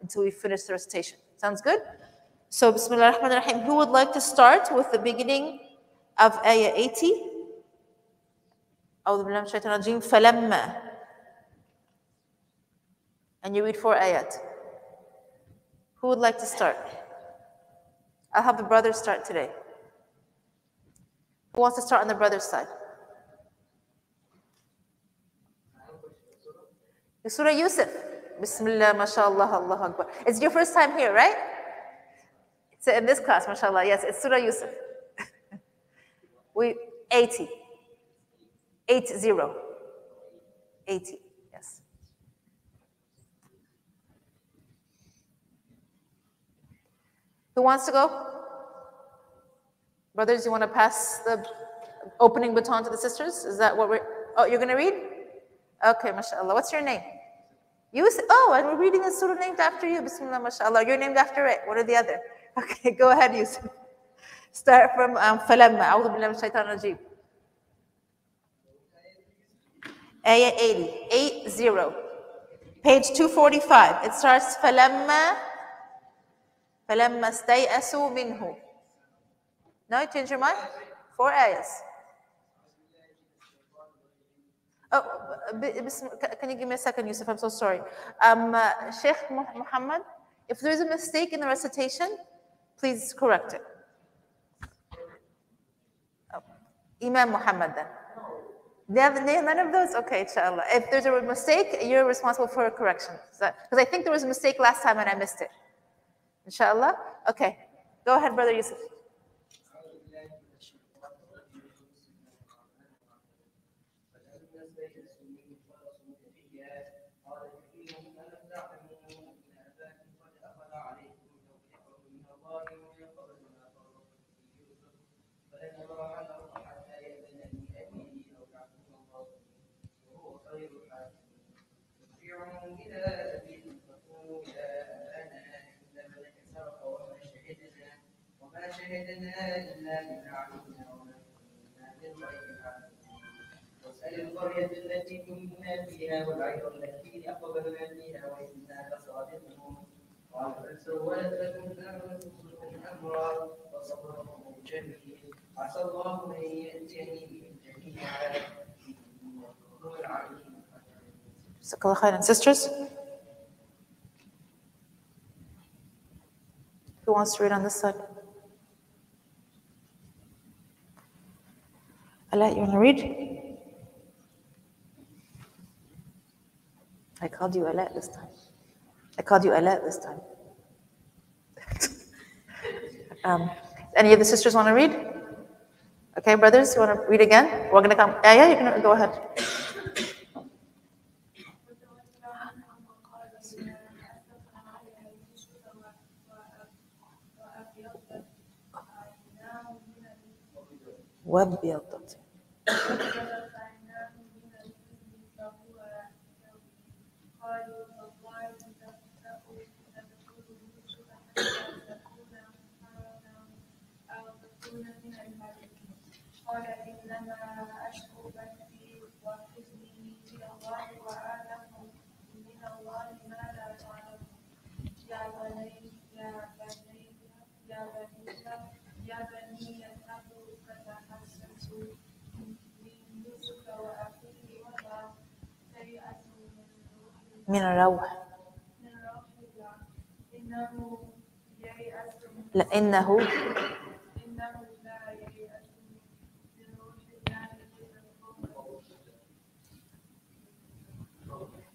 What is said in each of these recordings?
until we finish the recitation. Sounds good? So, Bismillah ar-Rahman ar-Rahim. Who would like to start with the beginning of ayah 80? أعوذ بالله من الشيطان الرجيم فلما. And you read 4 ayat. Who would like to start? I'll have the brothers start today. Who wants to start on the brother's side? Surah Yusuf. Bismillah, mashallah, Allahu Akbar. It's your first time here, right? It's in this class, mashallah. Yes, it's Surah Yusuf. 80. 80. Yes. Who wants to go? Brothers, you want to pass the opening baton to the sisters? Is that what we're... Oh, you're going to read? Okay, mashallah. What's your name? Yusuf. Oh, and we're reading a surah named after you. Bismillah, mashallah. You're named after it. One or the other. Okay, go ahead, Yusuf. Start from فَلَمَّا. أعوذ بالله من الشيطان الرجيم. Ayah 80. Page 245. It starts فَلَمَّا اسْتَيْأَسُوا مِنْهُ. No, you change your mind? 4 ayahs. Oh, can you give me a second, Yusuf? I'm so sorry. Sheikh Muhammad, if there's a mistake in the recitation, please correct it. Oh. Imam Muhammad then. None of those? Okay, inshallah. If there's a mistake, you're responsible for a correction. Because I think there was a mistake last time and I missed it. Inshallah? Okay. Go ahead, Brother Yusuf. واسأل القرية التي كنا فيها والعير التي أقبلنا فيها وإنا لصادقون قال بل سولت لكم أنفسكم أمرا وصبر جميل عسى الله أن يأتيني جميعا هو العليم. Jazakallah khairan. Sisters? Who wants to read on this side? Ala, you want to read? I called you Ala this time. Any of the sisters want to read? Okay, brothers, you want to read again? We're going to come. Yeah, you can go ahead. وابيضت قال إنما أشكو بثي وحزني إلى الله وأعلم من الله ما لا تعلمون يا بني اتقوا فتحسسوا من يوسف وأخيه ولا تيأسوا من الروح الله إنه ييأس لأنه لا ييأس من روح الله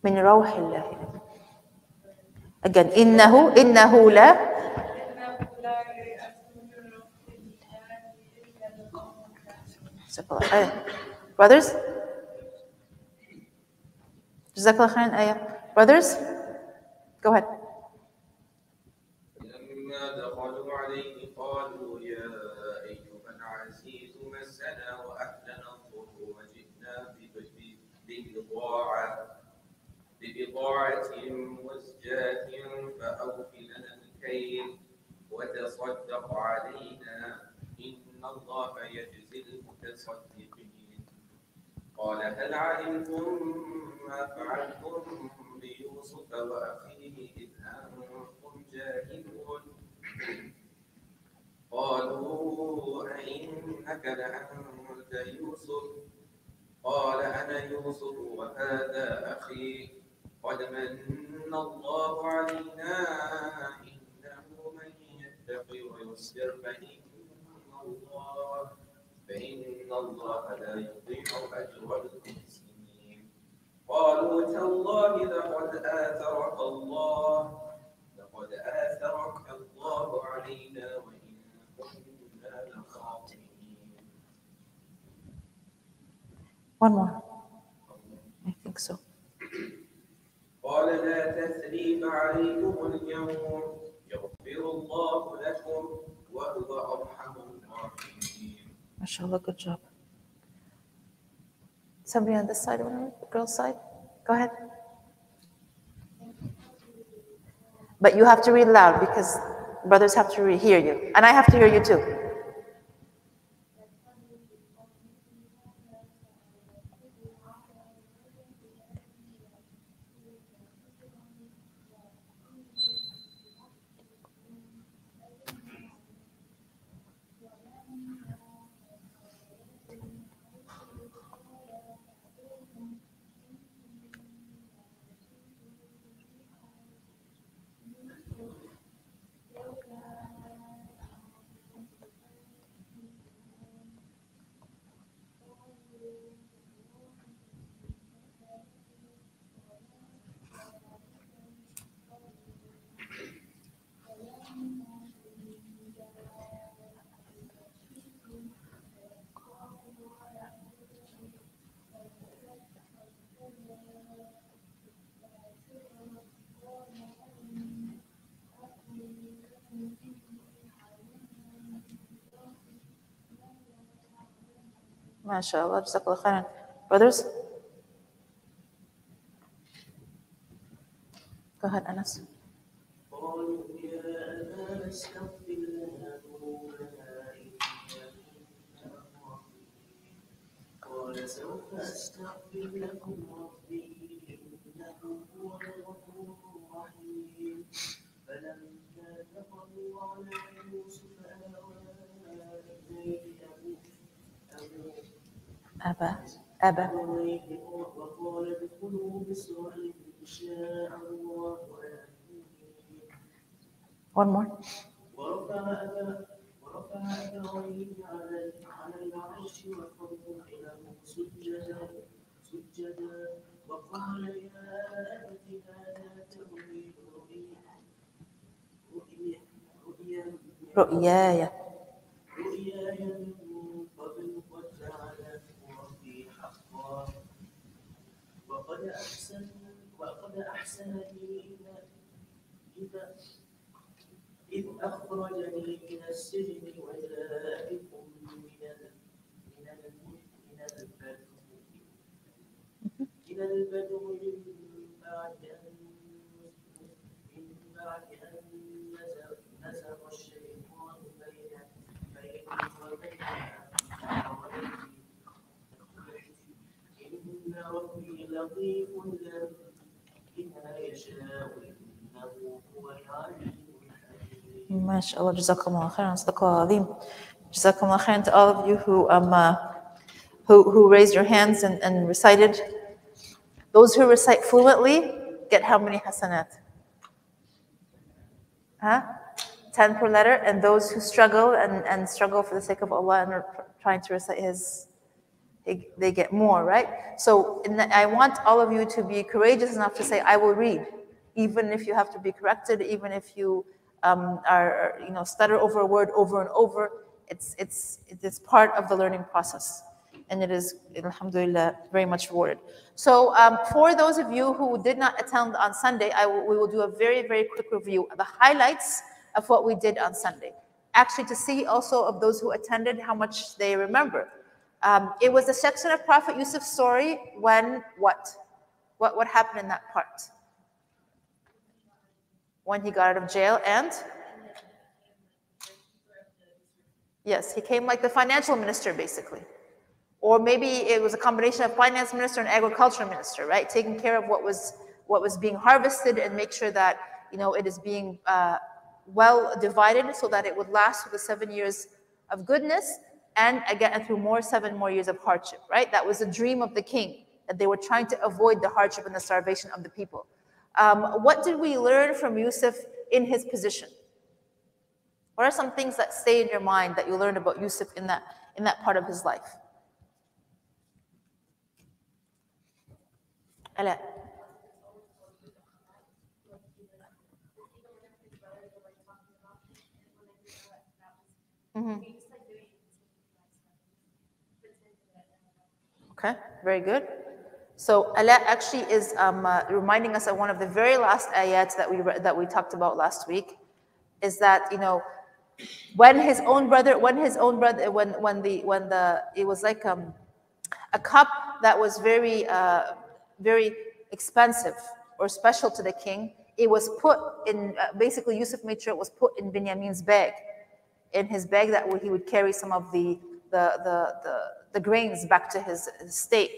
من روح الله. Again, إنه لا Brothers? Jazakallah khairan ayah. Brothers? Go ahead. لما دخلوا عليه قالوا يا أيها العزيز مسنا وأهلنا الضر وجئنا ببضاعة مزجاة فأوف لنا الكيل وتصدق علينا إن الله يجزي المتصدقين. قال هل علمتم ما فعلتم بيوسف وأخيه إذ أنتم إنك لأنت يوسف قال أنا يوسف وهذا أخي قد من الله علينا إنه من يتقي ويصبر فإن الله لا يضيع أجر المحسنين قالوا تالله لقد آثرك الله علينا وإن كنا لخاطئين. One more. I think so. قال لا تثريب عليكم اليوم يغفر الله لكم وهو أرحم الراحمين. MashaAllah, good job. Somebody on this side, the girl's side? Go ahead. But you have to read loud because brothers have to hear you. And I have to hear you too. MashaAllah, Jazakallah khairan. Brothers? Go ahead, Anas. قال سوف أستغفر لكم ربي إنه هو الغفور الرحيم فلما دخلوا على يوسف آوى إليه أبا وقال ادخلوا مصر إن شاء الله آمنين. One more. ورفع أبويه على العرش وخروا له سجدا وقال يا أبت هذا تأويل رؤياي من قبل قد جعله ربي حقا وقد أحسن بي إذ أخرجني من السجن وجاء بكم من البدو من بعد أن نزغ الشيطان بيني وبين إن ربي لطيف لما يشاء إنه هو العليم. MashaAllah, Jazakallah khairan, Sadaqah Azim. Jazakallah khairan to all of you who raised your hands and recited. Those who recite fluently get how many hasanat? 10 per letter. And those who struggle and struggle for the sake of Allah and are trying to recite they get more, right? So I want all of you to be courageous enough to say, I will read, even if you have to be corrected, even if you stutter over a word over and over. It's part of the learning process, and it is, alhamdulillah, very much rewarded. So for those of you who did not attend on Sunday, we will do a very, very quick review of the highlights of what we did on Sunday. Actually, to see also of those who attended how much they remember. It was a section of Prophet Yusuf's story when what happened in that part? When he got out of jail and yes, he came like the financial minister basically. Or maybe it was a combination of finance minister and agriculture minister, right? Taking care of what was being harvested and make sure that it is being well divided so that it would last for the 7 years of goodness. and again through 7 more years of hardship, right? That was a dream of the king, that they were trying to avoid the hardship and the starvation of the people. What did we learn from Yusuf in his position? What are some things that stay in your mind that you learned about Yusuf in that part of his life? Ala. Okay, very good. So Ala actually is reminding us of one of the very last ayats that we talked about last week, is that, you know, when it was like a cup that was very very expensive or special to the king, it was put in, basically Yusuf made sure it was put in Binyamin's bag, in his bag that he would carry some of the grains back to his state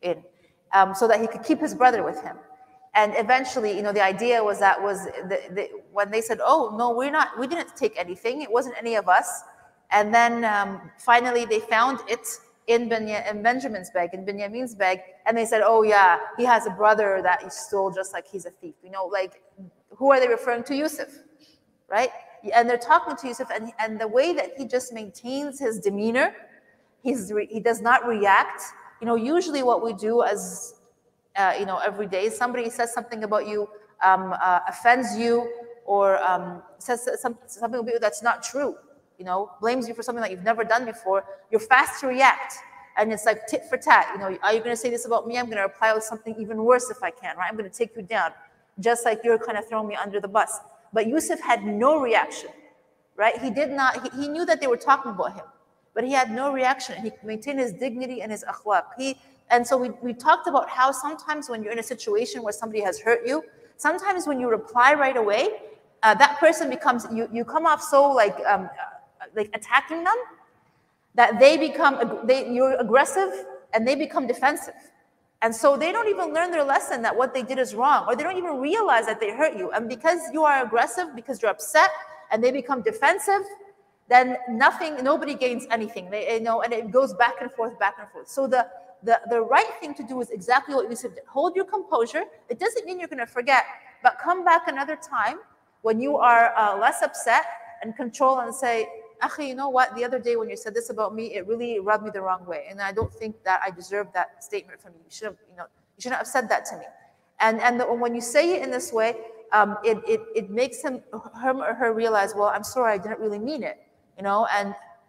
in, so that he could keep his brother with him. And eventually, you know, the idea was that when they said, "Oh no, we didn't take anything. It wasn't any of us." And then finally, they found it in Benjamin's bag, in Binyamin's bag, and they said, "Oh yeah, he has a brother that he stole, just like he's a thief." You know, like, who are they referring to? Yusuf, right? And they're talking to Yusuf, and the way that he just maintains his demeanor, he does not react. You know, usually what we do as you know, every day, somebody says something about you, offends you, or says something about you that's not true, you know, blames you for something that you've never done before, you're fast to react. And it's like tit for tat. You know, are you going to say this about me? I'm going to reply with something even worse if I can, right? I'm going to take you down, just like you're kind of throwing me under the bus. But Yusuf had no reaction, right? He did not, he knew that they were talking about him, but he had no reaction. He maintained his dignity and his akhlaq. And so we talked about how sometimes when you're in a situation where somebody has hurt you, sometimes when you reply right away, that person becomes, you come off so like attacking them, that you're aggressive and they become defensive. And so they don't even learn their lesson that what they did is wrong, or they don't even realize that they hurt you. And because you are aggressive, because you're upset, and they become defensive, then nobody gains anything. They, you know, and it goes back and forth, back and forth. So the right thing to do is exactly what Yusuf did. Hold your composure. It doesn't mean you're going to forget, but come back another time when you are less upset, and control and say, "Akhi, you know what? The other day when you said this about me, it really rubbed me the wrong way, and I don't think that I deserve that statement from you. You shouldn't have said that to me." And when you say it in this way, it makes him or her realize, "Well, I'm sorry, I didn't really mean it," you know,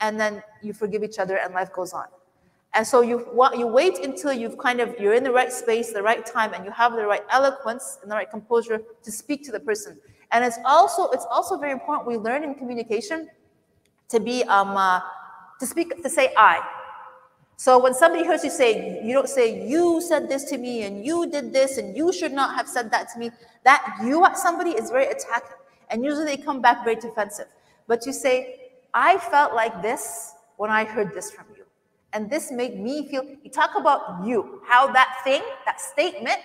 and then you forgive each other and life goes on. And so you wait until you're in the right space, the right time, and you have the right eloquence and the right composure to speak to the person. And it's also very important, we learn in communication to be to say I. So when somebody hears you don't say you said this to me and you did this and you should not have said that to me. That you at somebody is very attacking, and usually they come back very defensive. But you say, "I felt like this when I heard this from you, and this made me feel." You talk about you, how that statement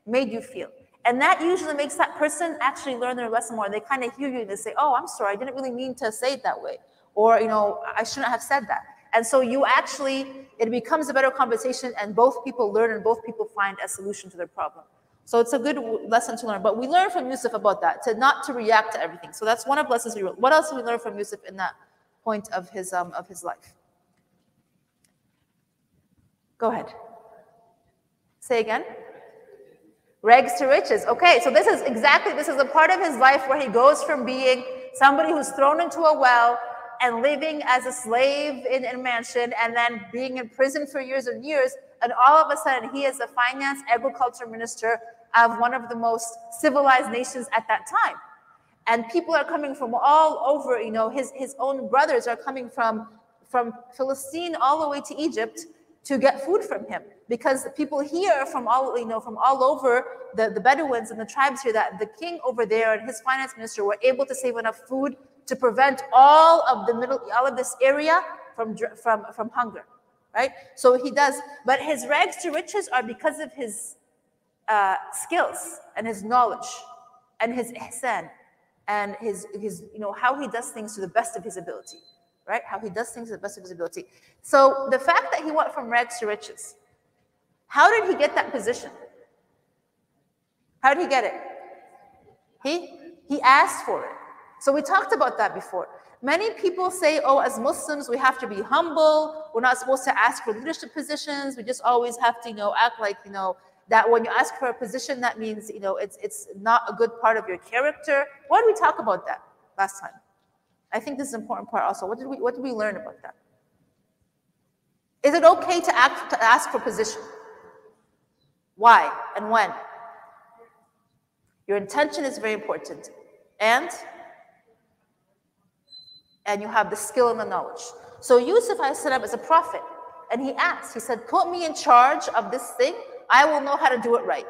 made you feel. And that usually makes that person actually learn their lesson more. They kind of hear you and they say, "Oh, I'm sorry, I didn't really mean to say it that way." Or, you know, "I shouldn't have said that." And so it becomes a better conversation, and both people learn and both people find a solution to their problem. So it's a good lesson to learn. But we learn from Yusuf about that, not to react to everything. So that's one of the lessons we learned. What else did we learn from Yusuf in that point of his life? Go ahead. Say again. Rags to riches. Okay, so this is a part of his life where he goes from being somebody who's thrown into a well and living as a slave in a mansion, and then being in prison for years and years, and all of a sudden he is the finance agriculture minister of one of the most civilized nations at that time. And people are coming from all over, you know, his own brothers are coming from Philistine all the way to Egypt to get food from him, because the people here from all over, the Bedouins and the tribes here, that the king over there and his finance minister were able to save enough food to prevent all of this area from hunger, right? So he does, but his rags to riches are because of his skills and his knowledge and his ihsan and his how he does things to the best of his ability, right? How he does things to the best of his ability. So the fact that he went from rags to riches, how did he get that position? How did he get it? He asked for it. So we talked about that before. Many people say, oh, as Muslims, we have to be humble. We're not supposed to ask for leadership positions. We just always have to, act like, that when you ask for a position, that means, it's not a good part of your character. Why did we talk about that last time? I think this is an important part also. What did we learn about that? Is it okay to ask for position? Why and when? Your intention is very important. And you have the skill and the knowledge. So Yusuf ﷺ is a prophet, and he asked, he said, put me in charge of this thing, I will know how to do it right.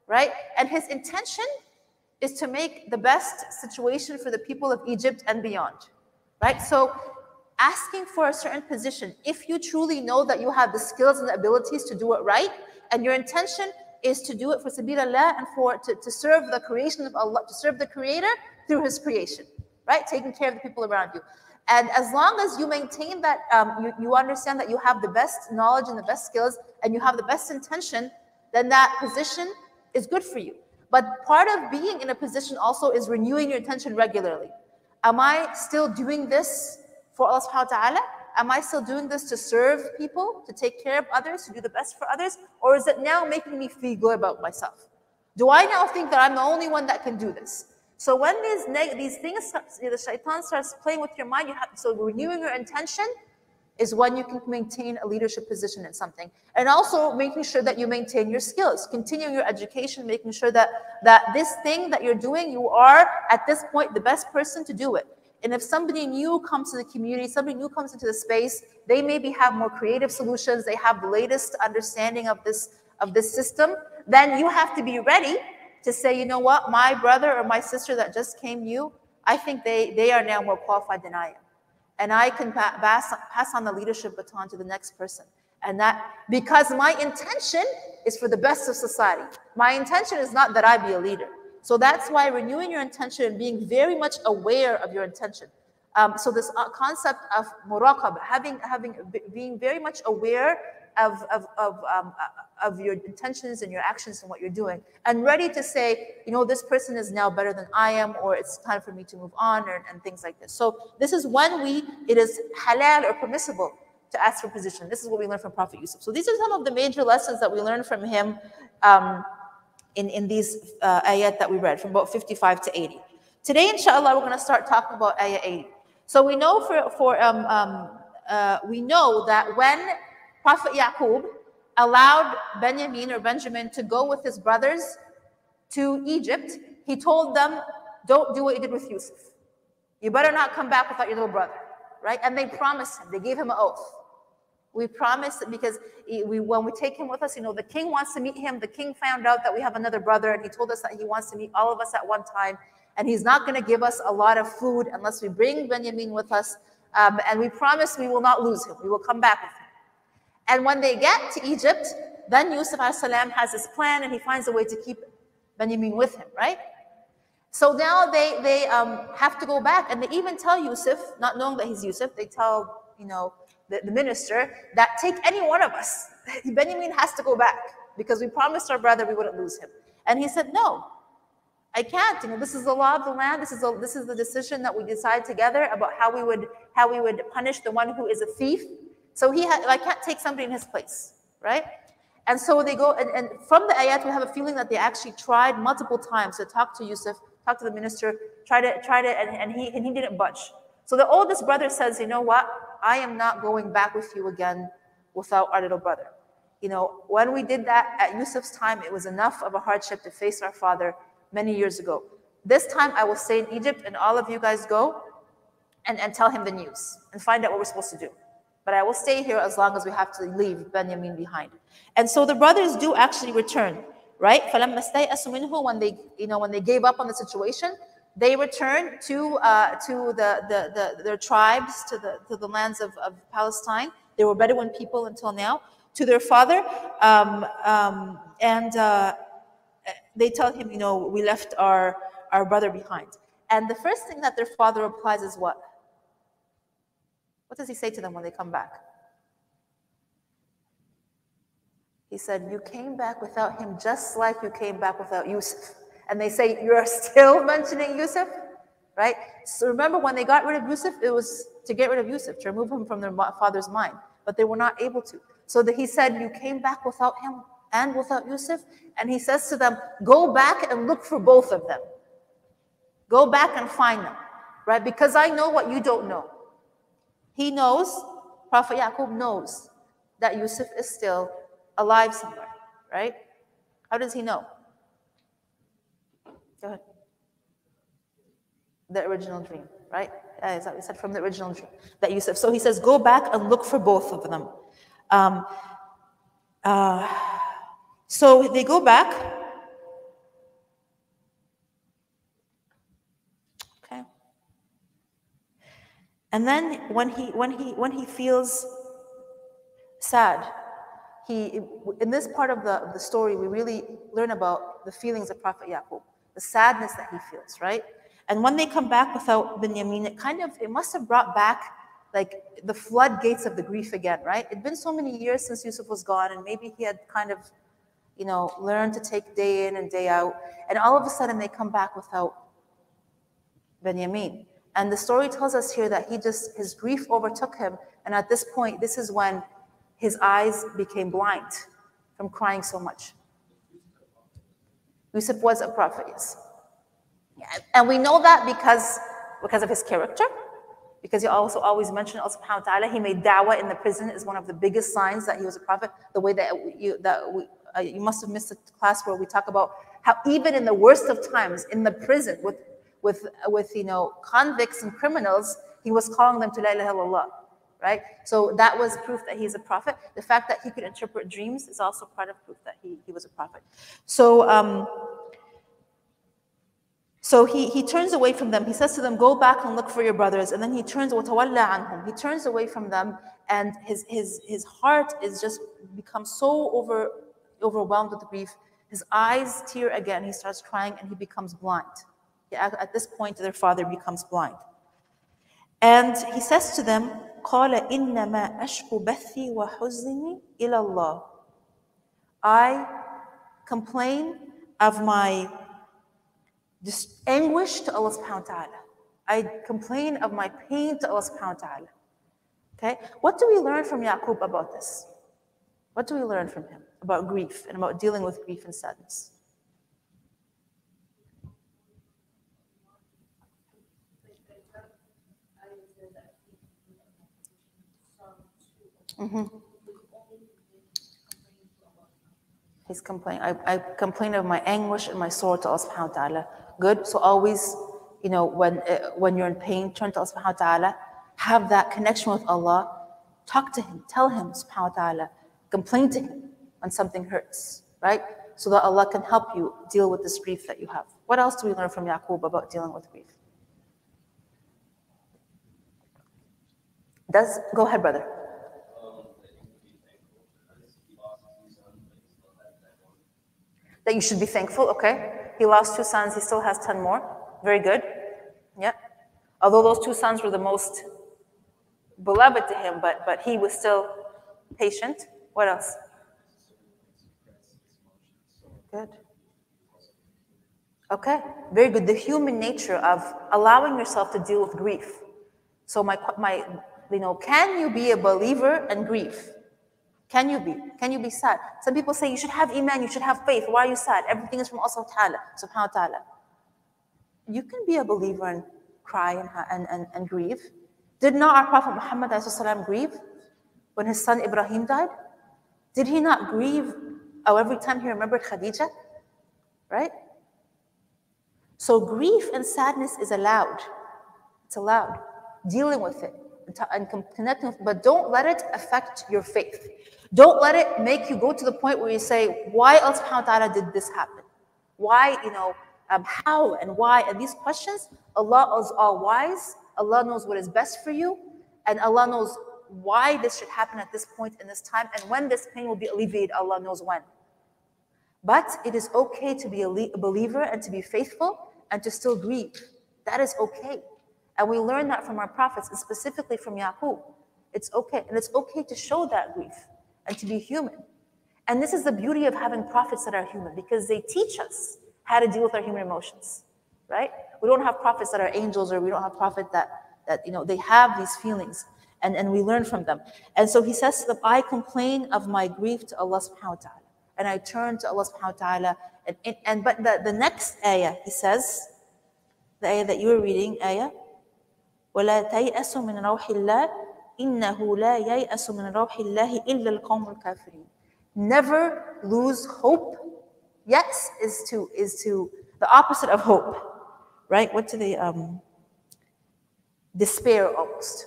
Right? And his intention is to make the best situation for the people of Egypt and beyond. Right? So asking for a certain position, if you truly know that you have the skills and the abilities to do it right, and your intention is to do it for Sabilillah and to serve the creation of Allah, to serve the Creator through His creation, right? Taking care of the people around you. And as long as you maintain that, you understand that you have the best knowledge and the best skills, and you have the best intention, then that position is good for you. But part of being in a position also is renewing your intention regularly. Am I still doing this for Allah subhanahu wa ta'ala? Am I still doing this to serve people, to take care of others, to do the best for others? Or is it now making me feel good about myself? Do I now think that I'm the only one that can do this? So when these things, the shaitan starts playing with your mind, so renewing your intention is when you can maintain a leadership position in something. And also making sure that you maintain your skills, continuing your education, making sure that this thing that you're doing, you are at this point the best person to do it. And if somebody new comes to the community, somebody new comes into the space, they maybe have more creative solutions, they have the latest understanding of this system, then you have to be ready to say, you know what, my brother or my sister that just came new, I think they are now more qualified than I am. And I can pass on the leadership baton to the next person. And that, because my intention is for the best of society. My intention is not that I be a leader. So that's why renewing your intention and being very much aware of your intention. So this concept of muraqabah, being very much aware of your intentions and your actions and what you're doing, and ready to say, this person is now better than I am, or it's time for me to move on, and things like this. So this is when it is halal or permissible to ask for position. This is what we learned from Prophet Yusuf. So these are some of the major lessons that we learned from him in these ayat that we read, from about 55 to 80. Today, inshallah, we're going to start talking about ayah 80. So we know we know that when Prophet Yaqub allowed Benjamin to go with his brothers to Egypt, he told them, don't do what you did with Yusuf. You better not come back without your little brother, right? And they promised him, they gave him an oath. We promised that because when we take him with us, the king wants to meet him. The king found out that we have another brother, and he told us that he wants to meet all of us at one time. And he's not going to give us a lot of food unless we bring Benjamin with us. And we promise we will not lose him. We will come back with him. And when they get to Egypt, then Yusuf ﷺ has his plan, and he finds a way to keep Benjamin with him, right? So now they have to go back, and they even tell Yusuf, not knowing that he's Yusuf, they tell, the minister, that take any one of us. Benjamin has to go back because we promised our brother we wouldn't lose him. And he said, no, I can't. This is the law of the land. This is the decision that we decide together about how we would punish the one who is a thief. So I can't take somebody in his place, right? And so they go, and from the ayat, we have a feeling that they actually tried multiple times to talk to Yusuf, talk to the minister, try to, and he didn't budge. So the oldest brother says, you know what? I am not going back with you again without our little brother. When we did that at Yusuf's time, it was enough of a hardship to face our father many years ago. This time I will stay in Egypt, and all of you guys go and tell him the news and find out what we're supposed to do. But I will stay here as long as we have to leave Benjamin behind. And so the brothers do actually return, right? When they gave up on the situation, they returned to their tribes, to the lands of Palestine. They were Bedouin people until now, to their father, and they tell him, we left our brother behind. And the first thing that their father replies is what? What does he say to them when they come back? He said, you came back without him just like you came back without Yusuf. And they say, you're still mentioning Yusuf, right? So remember, when they got rid of Yusuf, it was to get rid of Yusuf, to remove him from their father's mind. But they were not able to. So that he said, you came back without him and without Yusuf. And he says to them, go back and look for both of them. Go back and find them, right? Because I know what you don't know. He knows, Prophet Yaqub knows that Yusuf is still alive somewhere, right? How does he know? Go ahead. The original dream, right? He said from the original dream that Yusuf. So he says, go back and look for both of them. So they go back. Okay. And then when he feels sad, in this part of the story, we really learn about the feelings of Prophet Yaqub, the sadness that he feels, right? And when they come back without Binyamin, it must have brought back like the floodgates of the grief again, right? It'd been so many years since Yusuf was gone, and maybe he had kind of, learned to take day in and day out. And all of a sudden they come back without Binyamin. And the story tells us here that his grief overtook him. And at this point, this is when his eyes became blind from crying so much. Yusuf was a prophet, yes. And we know that because of his character, because he also always mentioned Allah subhanahu wa ta'ala. He made da'wah in the prison is one of the biggest signs that he was a prophet. The way that you must have missed a class where we talk about how even in the worst of times, in the prison with convicts and criminals, he was calling them to la ilaha illallah, right? So that was proof that he's a prophet. The fact that he could interpret dreams is also part of proof that he was a prophet. So he turns away from them. He says to them, go back and look for your brothers. And then he turns He turns away from them, and his heart is just becomes so overwhelmed with grief. His eyes tear again. He starts crying and he becomes blind. At this point, their father becomes blind. And he says to them, قَالَ إِنَّمَا أَشْكُ بَثِّي وَحُزْنِي إِلَى اللَّهِ. I complain of my anguish to Allah subhanahu wa ta'ala. I complain of my pain to Allah subhanahu wa ta'ala. Okay? What do we learn from Yaqub about this? What do we learn from him about grief and about dealing with grief and sadness? Mm-hmm. He's complaining. I complain of my anguish and my sorrow to Allah subhanahu wa ta'ala. Good. So always, when you're in pain, turn to Allah subhanahu wa ta'ala. Have that connection with Allah. Talk to him. Tell him subhanahu wa ta'ala. Complain to him when something hurts, right? So that Allah can help you deal with this grief that you have. What else do we learn from Yaqub about dealing with grief? Go ahead, brother. That you should be thankful, okay? He lost 2 sons, he still has 10 more. Very good. Yeah. Although those 2 sons were the most beloved to him, but he was still patient. What else? Good. Okay, very good. The human nature of allowing yourself to deal with grief. So can you be a believer and grieve? Can you be? Can you be sad? Some people say you should have iman, you should have faith. Why are you sad? Everything is from Allah subhanahu wa ta'ala. You can be a believer and cry and grieve. Did not our Prophet Muhammad grieve when his son Ibrahim died? Did he not grieve every time he remembered Khadija? Right? So grief and sadness is allowed. It's allowed. Dealing with it and connecting with it, but don't let it affect your faith. Don't let it make you go to the point where you say, why Allah subhanahu wa ta'ala did this happen? Why, how and why? And these questions, Allah is all wise. Allah knows what is best for you. And Allah knows why this should happen at this point in this time. And when this pain will be alleviated, Allah knows when. But it is okay to be a believer and to be faithful and to still grieve. That is okay. And we learn that from our prophets, and specifically from Yaqub. It's okay. And it's okay to show that grief and to be human. And this is the beauty of having prophets that are human, because they teach us how to deal with our human emotions, right? We don't have prophets that are angels, or we don't have prophets that they have these feelings, and we learn from them. And so he says to them, I complain of my grief to Allah subhanahu wa ta'ala, and I turn to Allah subhanahu wa ta'ala. But the next ayah, he says, the ayah that you were reading, ayah, وَلَا تَيْأَسُ مِنْ رَوْحِ اللَّهِ إِنَّهُ لَا يَيْأَسُ مِنْ رَوْحِ اللَّهِ إِلَّا الْقَوْمُ الْكَافِرِينَ. Never lose hope. Yes is to the opposite of hope, right? What do they despair almost.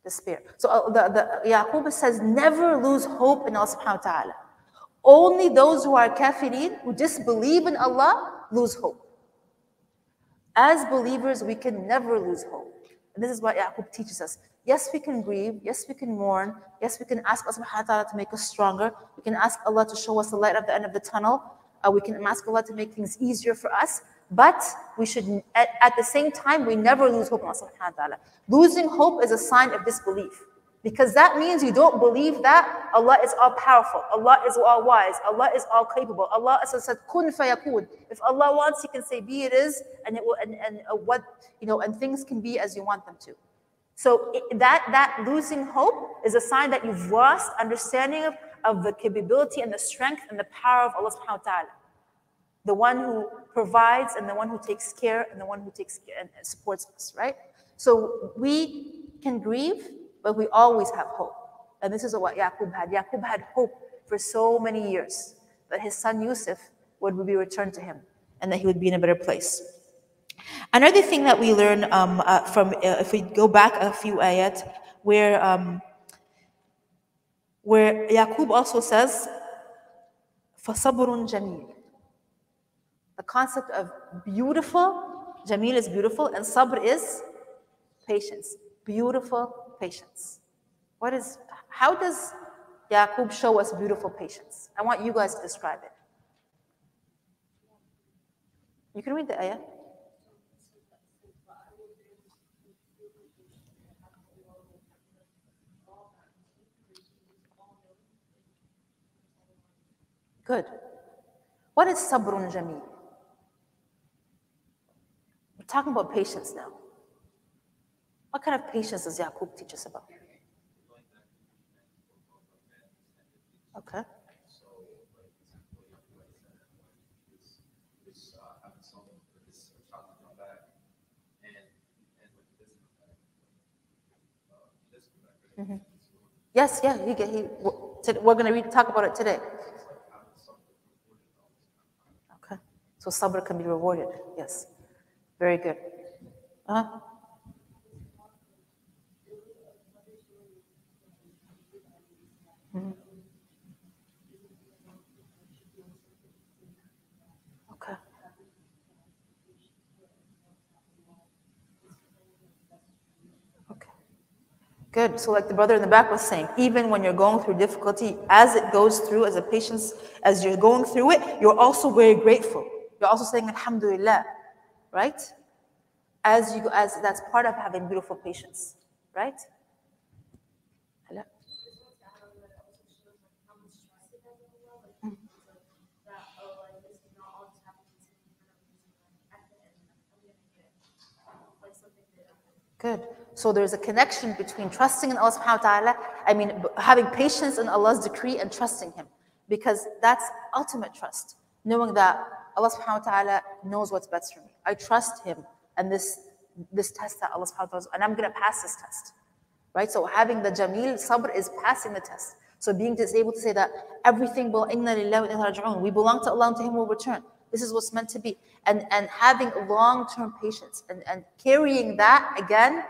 Despair. So the Yaqub says, never lose hope in Allah subhanahu wa ta'ala. Only those who are kafirin, who disbelieve in Allah, lose hope. As believers, we can never lose hope. And this is what Yaqub teaches us. Yes, we can grieve. Yes, we can mourn. Yes, we can ask Allah subhanahu wa ta'ala to make us stronger. We can ask Allah to show us the light at the end of the tunnel. We can ask Allah to make things easier for us. But we should, at the same time, we never lose hope in Allah subhanahu wa ta'ala. Losing hope is a sign of disbelief. Because that means you don't believe that Allah is all powerful, Allah is all wise, Allah is all capable. Allah said, kun fayakun. If Allah wants, He can say, be it is, and it will, and things can be as you want them to. So that losing hope is a sign that you've lost understanding of the capability and the strength and the power of Allah subhanahu wa ta'ala. The one who provides and the one who takes care and the one who takes care and supports us, right? So we can grieve, but we always have hope. And this is what Yaqub had. Yaqub had hope for so many years that his son Yusuf would be returned to him and that he would be in a better place. Another thing that we learn from, if we go back a few ayat, where Yaqub also says, فَصَبْرٌ جَمِيلٌ. The concept of beautiful, Jamil is beautiful, and sabr is patience. Beautiful patience. How does Yaqub show us beautiful patience? I want you guys to describe it. You can read the ayah. Good. What is sabrun jameel? We're talking about patience now. What kind of patience does Yaqub teach us about? Okay. Mm-hmm. Yes, yeah, we're going to talk about it today. Okay. So sabr can be rewarded. Yes. Very good. Mm-hmm. Okay. Okay. Good. So like the brother in the back was saying, even when you're going through difficulty, as it goes through, as a patience, as you're going through it, you're also very grateful. You're also saying alhamdulillah, right? As that's part of having beautiful patience, right? Hello? Good. So there's a connection between trusting in Allah subhanahu wa ta'ala, having patience in Allah's decree and trusting Him. Because that's ultimate trust. Knowing that Allah subhanahu wa ta'ala knows what's best for me. I trust Him and this test that Allah subhanahu wa ta'ala, and I'm going to pass this test. Right? So having the jameel, sabr is passing the test. So being able to say that everything will, inna lillahi wa inna raji'un, we belong to Allah and to Him will return. This is what's meant to be. And having long-term patience and carrying that, again,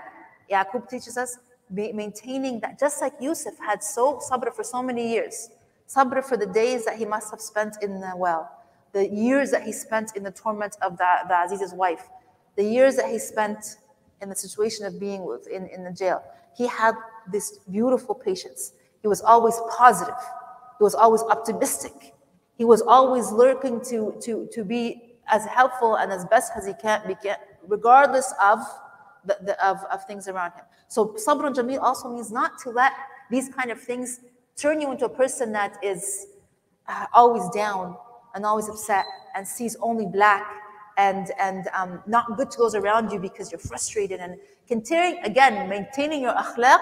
Yaqub teaches us, maintaining that, just like Yusuf had sabr for so many years. Sabr for the days that he must have spent in the well, the years that he spent in the torment of the Aziz's wife, the years that he spent in the situation of being in the jail. He had this beautiful patience. He was always positive. He was always optimistic. He was always lurking to be as helpful and as best as he can, regardless of of things around him. So sabrun jameel also means not to let these kind of things turn you into a person that is always down and always upset and sees only black and not good to those around you because you're frustrated. And continuing, again, maintaining your akhlaq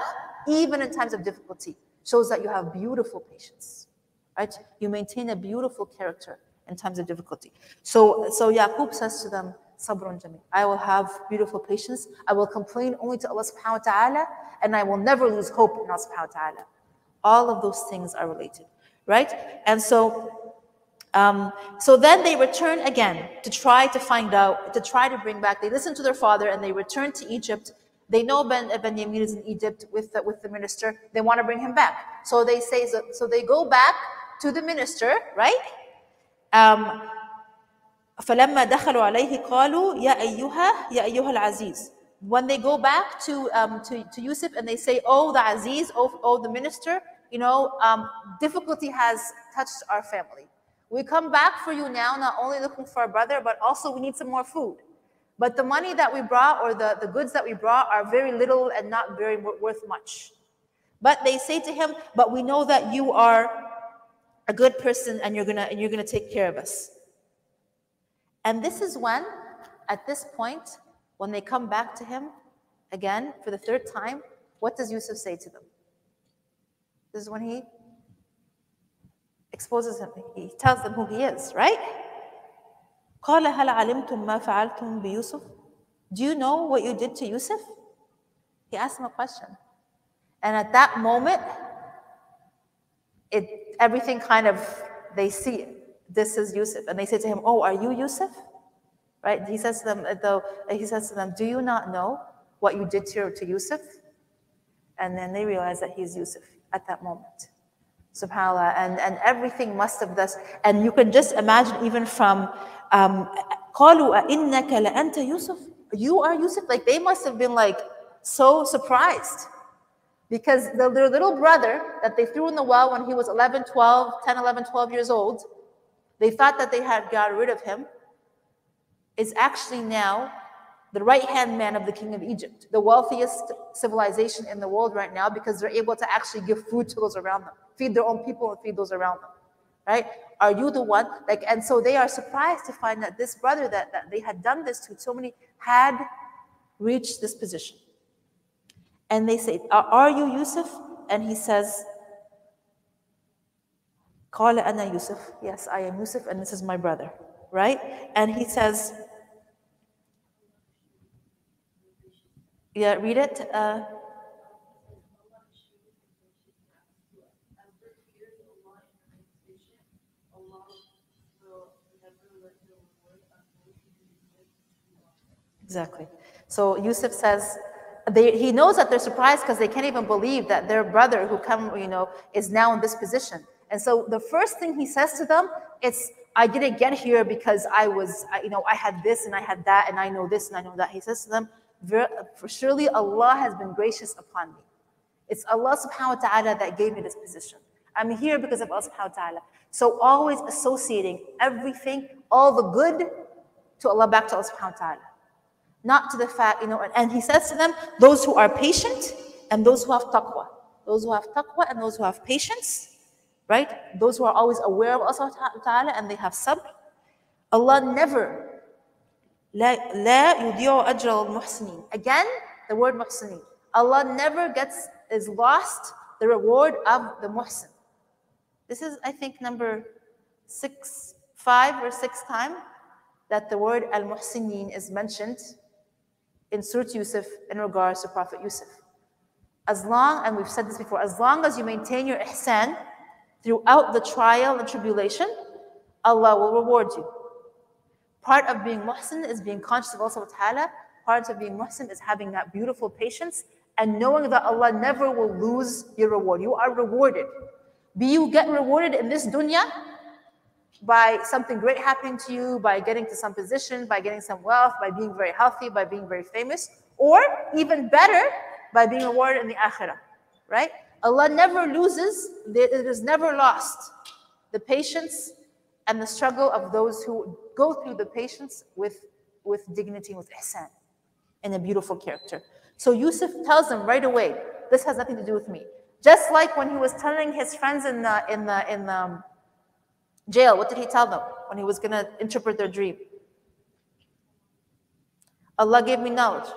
even in times of difficulty shows that you have beautiful patience, right? You maintain a beautiful character in times of difficulty. So Yaqub says to them, sabrun jameel. I will have beautiful patience. I will complain only to Allah subhanahu wa ta'ala, and I will never lose hope in Allah subhanahu wa ta'ala. All of those things are related, right? And so then they return again to try to find out, to try to bring back. They listen to their father and they return to Egypt. They know Ben Yamin is in Egypt with the minister. They want to bring him back. So they say, so they go back to the minister, right? فلما دخلوا عليه قالوا يا أيها العزيز. When they go back to Yusuf and they say, oh, the Aziz, oh, the minister, difficulty has touched our family. We come back for you now, not only looking for our brother, but also we need some more food. But the money that we brought, or the goods that we brought, are very little and not very worth much. But they say to him, but we know that you are a good person and you're gonna take care of us. And this is when, at this point, when they come back to him again for the third time, what does Yusuf say to them? This is when he exposes him. He tells them who he is, right? قال هل علمتم ما فعلتم بيوسف? Do you know what you did to Yusuf? He asked him a question. And at that moment, everything kind of, they see it. This is Yusuf. And they say to him, oh, are you Yusuf? Right? He says to them, do you not know what you did to Yusuf? And then they realize that he's Yusuf at that moment. SubhanAllah. And everything must have thus. And you can just imagine even from قالوا أئنك لأنت يوسف? You are Yusuf? Like they must have been like so surprised. Because their little brother that they threw in the well when he was 10, 11, 12 years old, they thought that they had got rid of him, is actually now the right-hand man of the king of Egypt, the wealthiest civilization in the world right now, because they're able to actually give food to those around them, feed their own people and feed those around them, right? Are you the one? And so they are surprised to find that this brother that they had done this to, so many, had reached this position. And they say, are you Yusuf? And he says, قال أنا يوسف. Yes, I am Yusuf, and this is my brother, right? And he says, yeah, read it. Exactly. So Yusuf says, he knows that they're surprised because they can't even believe that their brother who is now in this position. And so the first thing he says to them, it's, I didn't get here because I had this and I had that and I know this and I know that. He says to them, for surely Allah has been gracious upon me. It's Allah subhanahu wa ta'ala that gave me this position. I'm here because of Allah subhanahu wa ta'ala. So always associating everything, all the good, to Allah, back to Allah subhanahu wa ta'ala. Not to the fact, and he says to them, those who are patient and those who have taqwa. Those who have taqwa and those who have patience, right? Those who are always aware of Allah subhanahu wa ta'ala and they have sabr. Allah never, لا يضيع أجر المحسنين. Again, the word muhsinin. Allah never is lost the reward of the muhsin. This is, I think, number 5 or 6 time that the word al-muhsinin is mentioned in Surah Yusuf in regards to Prophet Yusuf. As long, and we've said this before, as long as you maintain your ihsan throughout the trial and tribulation, Allah will reward you. Part of being muhsin is being conscious of Allah subhanahu wa ta'ala. Part of being muhsin is having that beautiful patience and knowing that Allah never will lose your reward. You are rewarded. Be you get rewarded in this dunya by something great happening to you, by getting to some position, by getting some wealth, by being very healthy, by being very famous, or even better, by being rewarded in the akhirah, right? Allah never loses, it is never lost, the patience and the struggle of those who go through the patience with dignity, with ihsan. and a beautiful character. So Yusuf tells them right away, this has nothing to do with me. Just like when he was telling his friends in the jail, what did he tell them when he was going to interpret their dream? Allah gave me knowledge.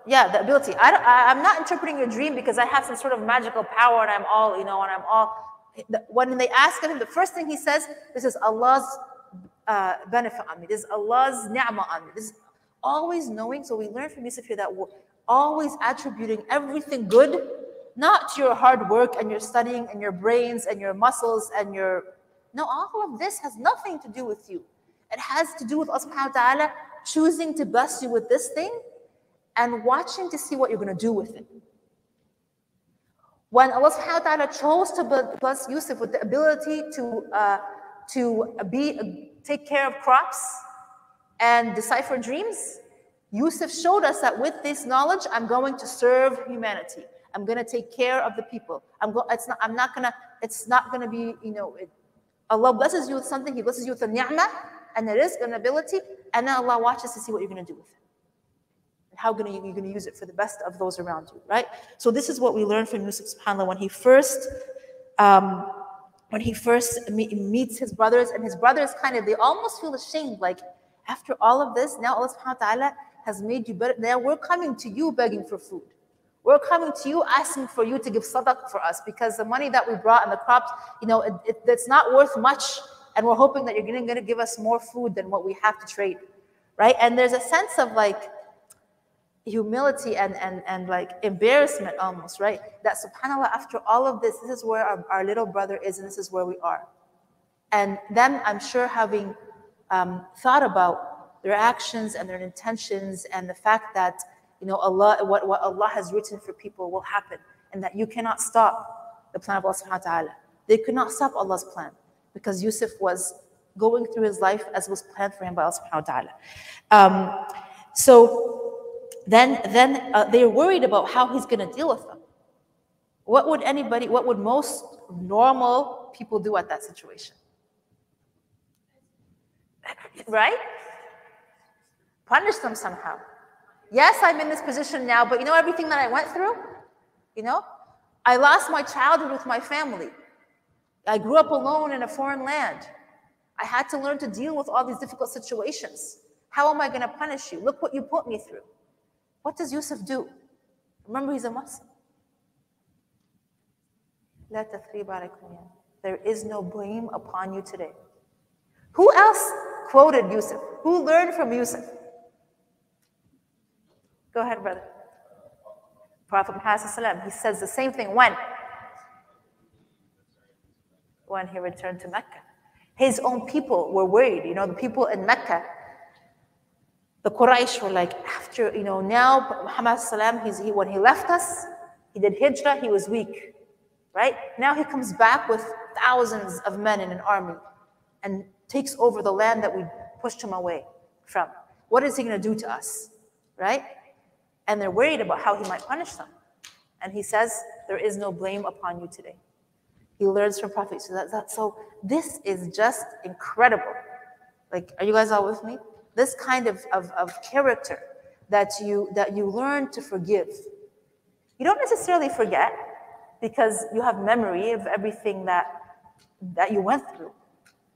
Yeah, the ability. I'm not interpreting your dream because I have some sort of magical power and I'm all, and I'm all. When they ask him, the first thing he says, this is Allah's benefit on me. This is Allah's ni'mah on me. This is always knowing. So we learn from Yusuf here that we're always attributing everything good, not to your hard work and your studying and your brains and your muscles and your. No, all of this has nothing to do with you. It has to do with Allah subhanahu wa ta'ala choosing to bless you with this thing and watching to see what you're going to do with it. When Allah subhanahu wa ta'ala chose to bless Yusuf with the ability to take care of crops and decipher dreams, Yusuf showed us that with this knowledge, I'm going to serve humanity. I'm going to take care of the people. It's not going to be, Allah blesses you with something, He blesses you with a ni'mah and the rizq and ability, and then Allah watches to see what you're going to do with it. How you're going to use it for the best of those around you, right? So this is what we learn from Yusuf, subhanAllah, when he first meets his brothers, and his brothers they almost feel ashamed, like after all of this, now Allah subhanahu wa ta'ala has made you better. Now we're coming to you begging for food. We're coming to you asking for you to give sadaqah for us because the money that we brought and the crops, it's not worth much, and we're hoping that you're going to give us more food than what we have to trade, right? And there's a sense of like humility and like embarrassment almost, right? That subhanAllah, after all of this is where our little brother is, and this is where we are. And them, I'm sure, having thought about their actions and their intentions and the fact that Allah, what Allah has written for people will happen, and that you cannot stop the plan of Allah subhanahu wa ta'ala. They could not stop Allah's plan because Yusuf was going through his life as was planned for him by Allah subhanahu wa ta'ala. Then they're worried about how he's going to deal with them. What would most normal people do at that situation? Right? Punish them somehow. Yes, I'm in this position now, but everything that I went through? I lost my childhood with my family. I grew up alone in a foreign land. I had to learn to deal with all these difficult situations. How am I going to punish you? Look what you put me through. What does Yusuf do? Remember, he's a Muslim. لا تثريب عليكم اليوم. There is no blame upon you today. Who else quoted Yusuf? Who learned from Yusuf? Go ahead, brother. Prophet Muhammad, he says the same thing when he returned to Mecca. His own people were worried. The people in Mecca, the Quraysh were like, after, now Muhammad when he left us, he did hijrah, he was weak, right? Now he comes back with thousands of men in an army and takes over the land that we pushed him away from. What is he going to do to us, right? And they're worried about how he might punish them. And he says, there is no blame upon you today. He learns from Prophet. So this is just incredible. Like, are you guys all with me? This kind of character that you learn to forgive. You don't necessarily forget because you have memory of everything that you went through,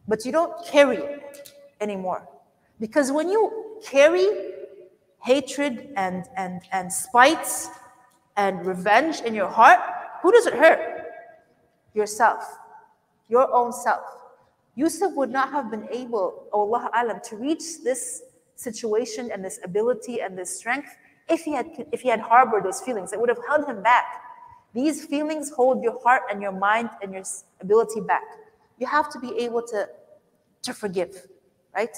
but you don't carry it anymore. Because when you carry hatred and spite and revenge in your heart, who does it hurt? Yourself, your own self. Yusuf would not have been able, Allah alam, to reach this situation and this ability and this strength if he had harbored those feelings. It would have held him back. These feelings hold your heart and your mind and your ability back. You have to be able to forgive, right?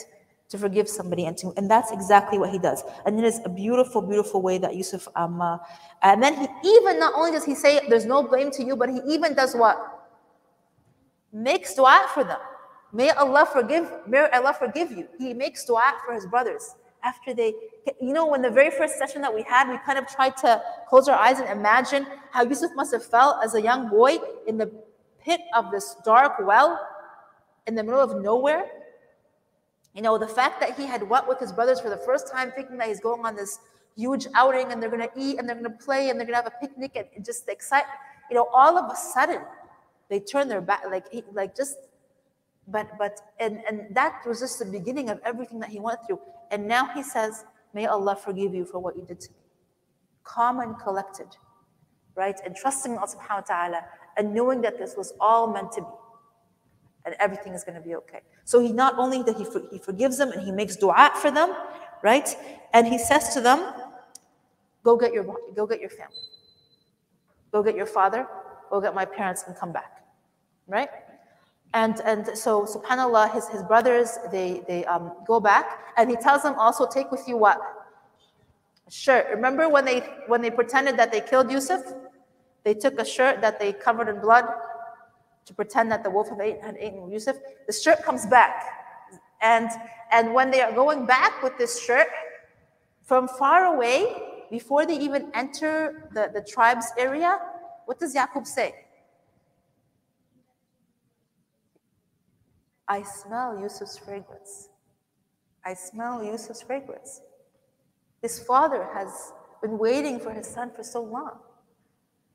To forgive somebody, and that's exactly what he does. And it is a beautiful, beautiful way that Yusuf, and then he even, not only does he say there's no blame to you, but he even does what? Makes dua for them. May Allah forgive you. He makes dua for his brothers. After they, when the very first session that we had, we kind of tried to close our eyes and imagine how Yusuf must have felt as a young boy in the pit of this dark well in the middle of nowhere. The fact that he had went with his brothers for the first time, thinking that he's going on this huge outing, and they're going to eat, and they're going to play, and they're going to have a picnic, and just excite. You know, all of a sudden, they turn their back, and that was just the beginning of everything that he went through. And now he says, may Allah forgive you for what you did to me. Calm and collected, right? And trusting Allah subhanahu wa ta'ala, and knowing that this was all meant to be, and everything is going to be okay. So he not only that he forgives them, and he makes dua for them, right? And he says to them, go get your family, go get your father, go get my parents, and come back, right? And so subhanallah, his brothers, they go back, and he tells them also, take with you what? A shirt. Remember when they pretended that they killed Yusuf? They took a shirt that they covered in blood to pretend that the wolf had eaten Yusuf. The shirt comes back, and when they are going back with this shirt, from far away, before they even enter the tribe's area, what does Yaqub say? I smell Yusuf's fragrance. I smell Yusuf's fragrance. His father has been waiting for his son for so long,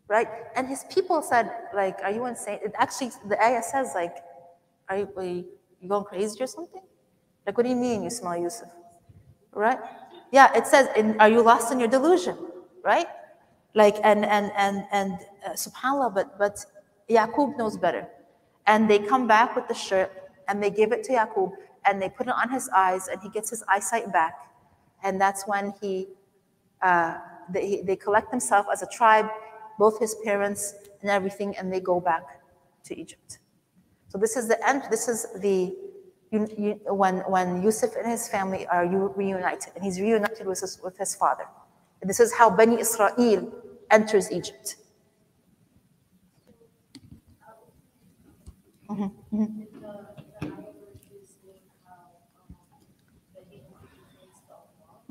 right? And his people said, like, are you insane? It actually, the ayah says, like, are you going crazy or something? Like, what do you mean you smell Yusuf? Right? Yeah, it says, are you lost in your delusion? Right? Like, and subhanAllah, but Yaqub knows better. And they come back with the shirt, and they give it to Yaqub, and they put it on his eyes, and he gets his eyesight back. And that's when they collect themselves as a tribe, both his parents and everything, and they go back to Egypt. So this is the end. This is when Yusuf and his family are reunited, and he's reunited with his father. And this is how Bani Israel enters Egypt.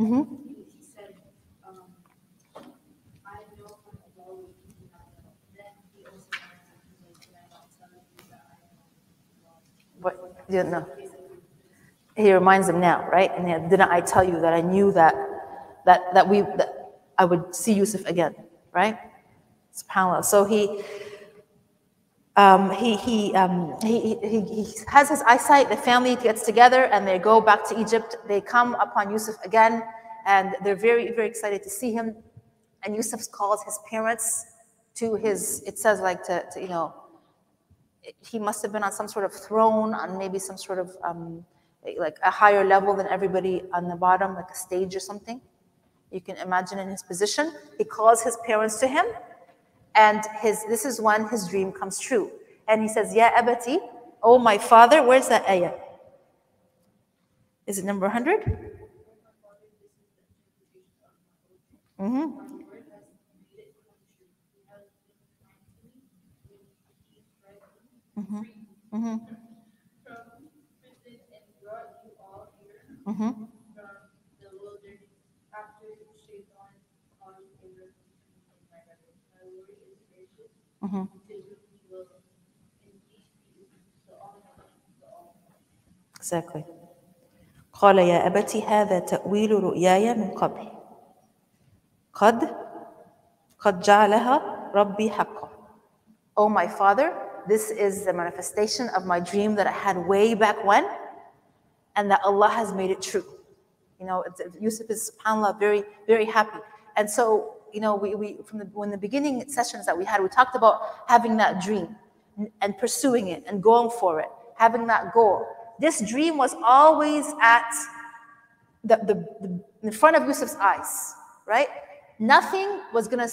He said, I know from Allah what you do not know. Then he also answered, can I not tell you that I know Allah? What? You don't know. He reminds them now, right? And didn't I tell you that I knew that I would see Yusuf again, right? SubhanAllah. So he has his eyesight. The family gets together and they go back to Egypt. They come upon Yusuf again, and they're very, very excited to see him. And Yusuf calls his parents to his. It says like to he must have been on some sort of throne, on maybe some sort of like a higher level than everybody on the bottom, like a stage or something. You can imagine in his position. He calls his parents to him. And this is when his dream comes true. And he says, Ya abati, oh my father. Where's that ayah? Is it number 100? Exactly. قال يا أبت هذا تأويل رؤياي من قبل قد جعلها ربي حقا. Oh my father, this is the manifestation of my dream that I had way back when, and that Allah has made it true. You know, Yusuf is, subhanAllah, very, very happy. And so, you know, we from the beginning sessions that we had, we talked about having that dream and pursuing it and going for it, having that goal. This dream was always at in front of Yusuf's eyes, right? Nothing was going to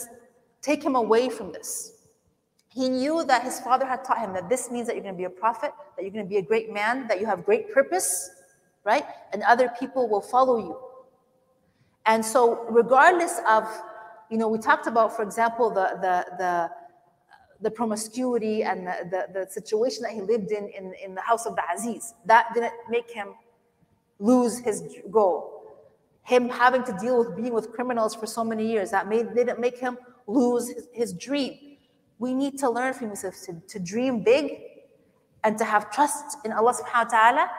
take him away from this. He knew that his father had taught him that this means that you're going to be a prophet, that you're going to be a great man, that you have great purpose, right? And other people will follow you. And so regardless of, you know, we talked about, for example, the promiscuity and the situation that he lived in the house of the Aziz. That didn't make him lose his goal. Him having to deal with being with criminals for so many years, didn't make him lose his dream. We need to learn from Yusuf to dream big and to have trust in Allah subhanahu wa ta'ala,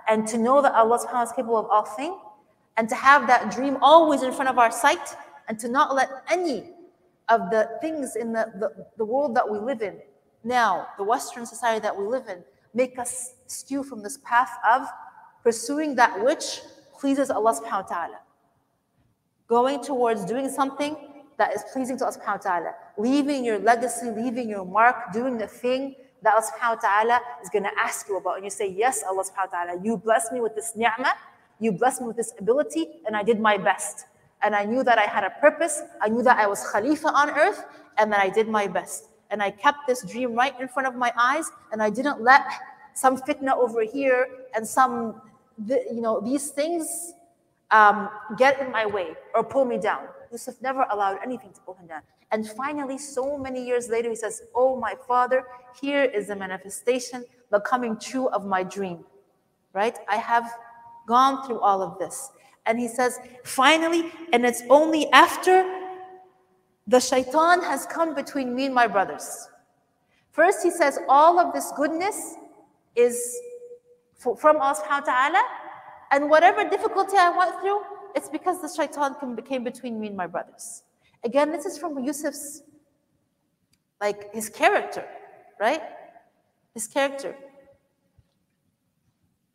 and to know that Allah subhanahu wa ta'ala is capable of all things, and to have that dream always in front of our sight, and to not let any of the things in the world that we live in now, the Western society that we live in, make us skew from this path of pursuing that which pleases Allah subhanahu wa ta'ala. Going towards doing something that is pleasing to Allah subhanahu wa ta'ala. Leaving your legacy, leaving your mark, doing the thing that Allah subhanahu wa ta'ala is going to ask you about. And you say, yes, Allah subhanahu wa ta'ala, you blessed me with this ni'mah, you blessed me with this ability, and I did my best. And I knew that I had a purpose, I knew that I was Khalifa on earth, and that I did my best. And I kept this dream right in front of my eyes, and I didn't let some fitna over here and some, these things get in my way or pull me down. Yusuf never allowed anything to pull him down. And finally, so many years later, he says, oh, my father, here is the manifestation, the coming true of my dream, right? I have gone through all of this. And he says, finally, and it's only after the shaitan has come between me and my brothers. First, he says, all of this goodness is from Allah subhanahu wa ta'ala, and whatever difficulty I went through, it's because the shaitan came between me and my brothers. Again, this is from Yusuf's, his character, right? His character.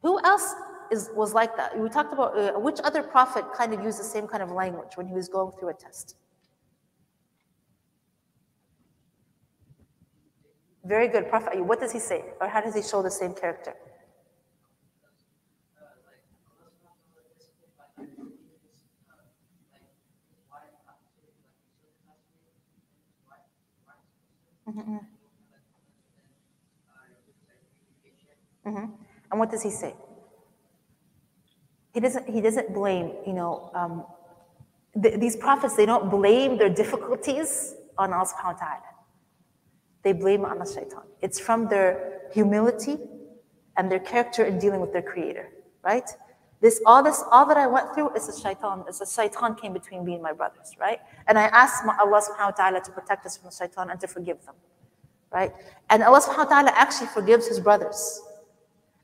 Who else was like that? We talked about which other prophet kind of used the same kind of language when he was going through a test? Very good, Prophet Ayub. What does he say? Or how does he show the same character? Mm-hmm. Mm-hmm. And what does he say? He doesn't blame, these prophets, they don't blame their difficulties on Allah subhanahu wa ta'ala. They blame it on the shaitan. It's from their humility and their character in dealing with their creator, right? All that I went through is a shaitan came between me and my brothers, right? And I asked Allah subhanahu wa ta'ala to protect us from the shaitan and to forgive them, right? And Allah subhanahu wa ta'ala actually forgives his brothers.